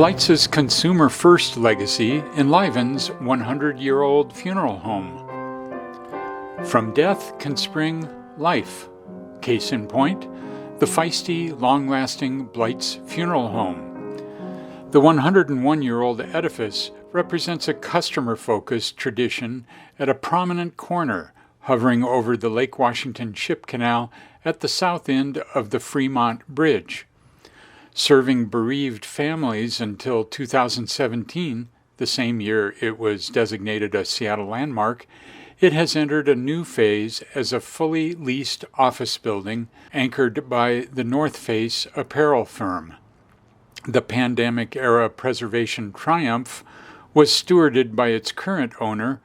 Bleitz's consumer-first legacy enlivens 100-year-old funeral home. From death can spring life. Case in point, the feisty, long-lasting Bleitz Funeral Home. The 101-year-old edifice represents a customer-focused tradition at a prominent corner, hovering over the Lake Washington Ship Canal at the south end of the Fremont Bridge. Serving bereaved families until 2017, the same year it was designated a Seattle landmark, it has entered a new phase as a fully leased office building anchored by the North Face apparel firm. The pandemic-era preservation triumph was stewarded by its current owner,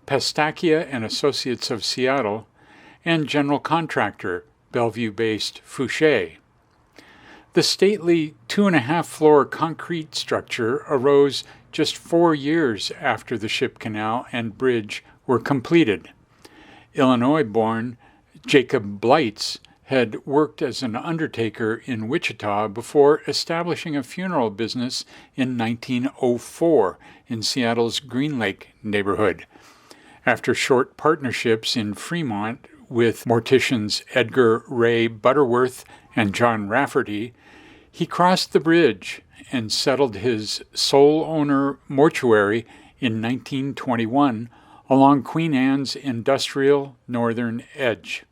Pestakia and Associates of Seattle, and general contractor, Bellevue-based Fouché. The stately 2.5-floor concrete structure arose just 4 years after the ship canal and bridge were completed. Illinois-born Jacob Bleitz had worked as an undertaker in Wichita before establishing a funeral business in 1904 in Seattle's Green Lake neighborhood. After short partnerships in Fremont with morticians Edgar Ray Butterworth and John Rafferty, he crossed the bridge and settled his sole owner mortuary in 1921 along Queen Anne's industrial northern edge.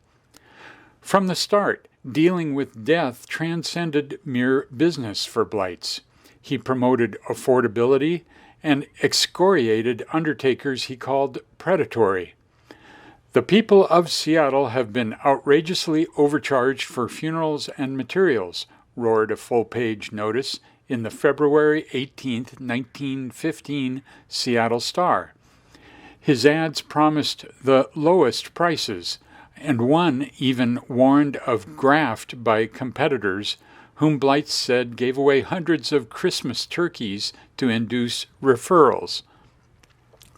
From the start, dealing with death transcended mere business for Bleitz. He promoted affordability and excoriated undertakers he called predatory. The people of Seattle have been outrageously overcharged for funerals and materials, roared a full-page notice in the February 18, 1915 Seattle Star. His ads promised the lowest prices, and one even warned of graft by competitors, whom Bleitz said gave away hundreds of Christmas turkeys to induce referrals.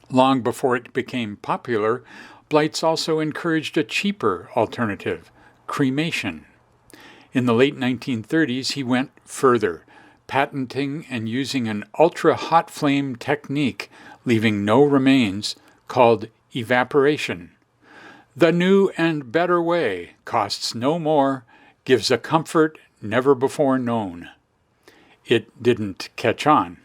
Long before it became popular, Bleitz also encouraged a cheaper alternative, cremation. In the late 1930s, he went further, patenting and using an ultra-hot flame technique, leaving no remains, called evaporation. The new and better way, costs no more, gives a comfort never before known. It didn't catch on.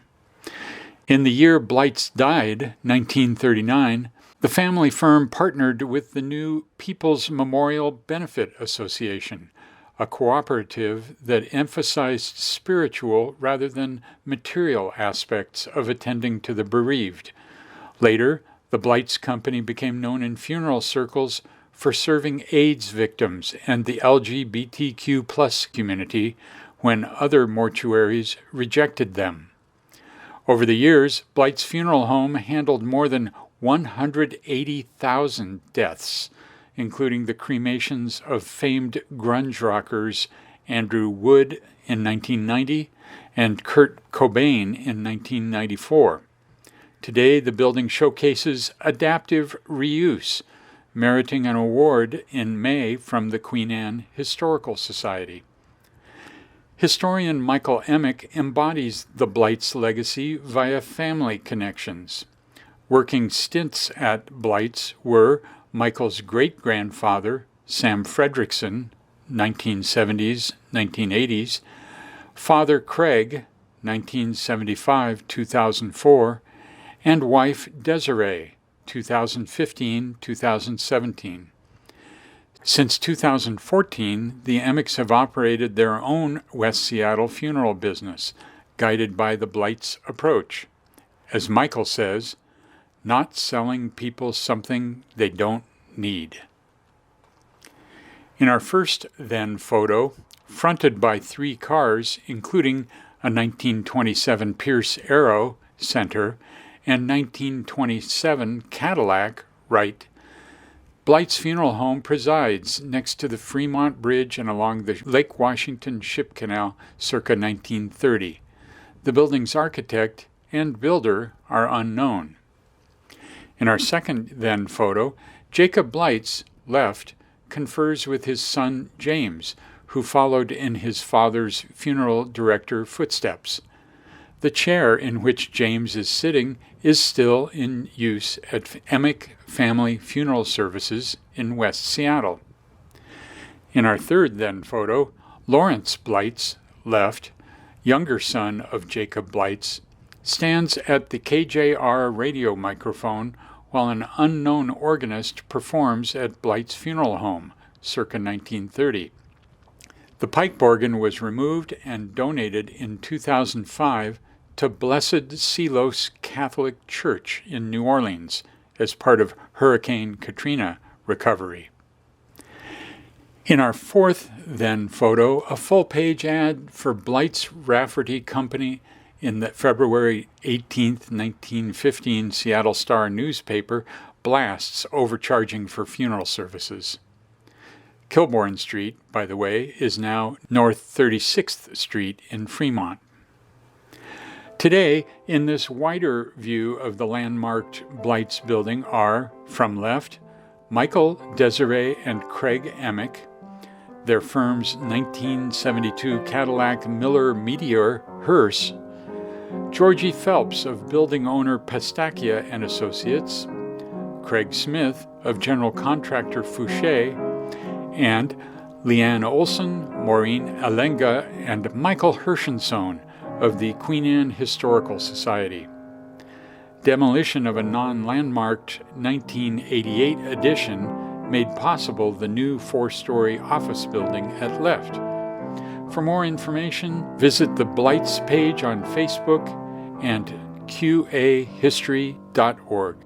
In the year Bleitz died, 1939, the family firm partnered with the new People's Memorial Benefit Association, a cooperative that emphasized spiritual rather than material aspects of attending to the bereaved. Later, the Bleitz Company became known in funeral circles for serving AIDS victims and the LGBTQ+ community when other mortuaries rejected them. Over the years, Bleitz Funeral Home handled more than 180,000 deaths, including the cremations of famed grunge rockers Andrew Wood in 1990 and Kurt Cobain in 1994. Today, the building showcases adaptive reuse, meriting an award in May from the Queen Anne Historical Society. Historian Michael Emick embodies the Bleitz legacy via family connections. Working stints at Bleitz were Michael's great-grandfather, Sam Fredrickson, 1970s, 1980s, Father Craig, 1975-2004, and wife Desiree, 2015-2017. Since 2014, the Emicks have operated their own West Seattle funeral business, guided by the Bleitz approach. As Michael says, not selling people something they don't need. In our first then photo, fronted by 3 cars, including a 1927 Pierce Arrow Center and 1927 Cadillac Wright, Bleitz Funeral Home presides next to the Fremont Bridge and along the Lake Washington Ship Canal circa 1930. The building's architect and builder are unknown. In our second then photo, Jacob Bleitz, left, confers with his son James, who followed in his father's funeral director footsteps. The chair in which James is sitting is still in use at Emick Family Funeral Services in West Seattle. In our third then photo, Lawrence Bleitz, left, younger son of Jacob Bleitz, stands at the KJR radio microphone while an unknown organist performs at Bleitz Funeral Home, circa 1930. The pipe organ was removed and donated in 2005 to Blessed Selos Catholic Church in New Orleans as part of Hurricane Katrina recovery. In our fourth then photo, a full-page ad for Bleitz Rafferty Company in the February 18, 1915 Seattle Star newspaper blasts overcharging for funeral services. Kilbourne Street, by the way, is now North 36th Street in Fremont. Today, in this wider view of the landmarked Bleitz building are, from left, Michael, Desiree, and Craig Emick, their firm's 1972 Cadillac Miller Meteor hearse, Georgie Phelps of building owner Pestachia and Associates, Craig Smith of general contractor Fouché, and Leanne Olson, Maureen Alenga, and Michael Hirschensohn of the Queen Anne Historical Society. Demolition of a non-landmarked 1988 addition made possible the new 4-story office building at left. For more information, visit the Bleitz page on Facebook and qahistory.org.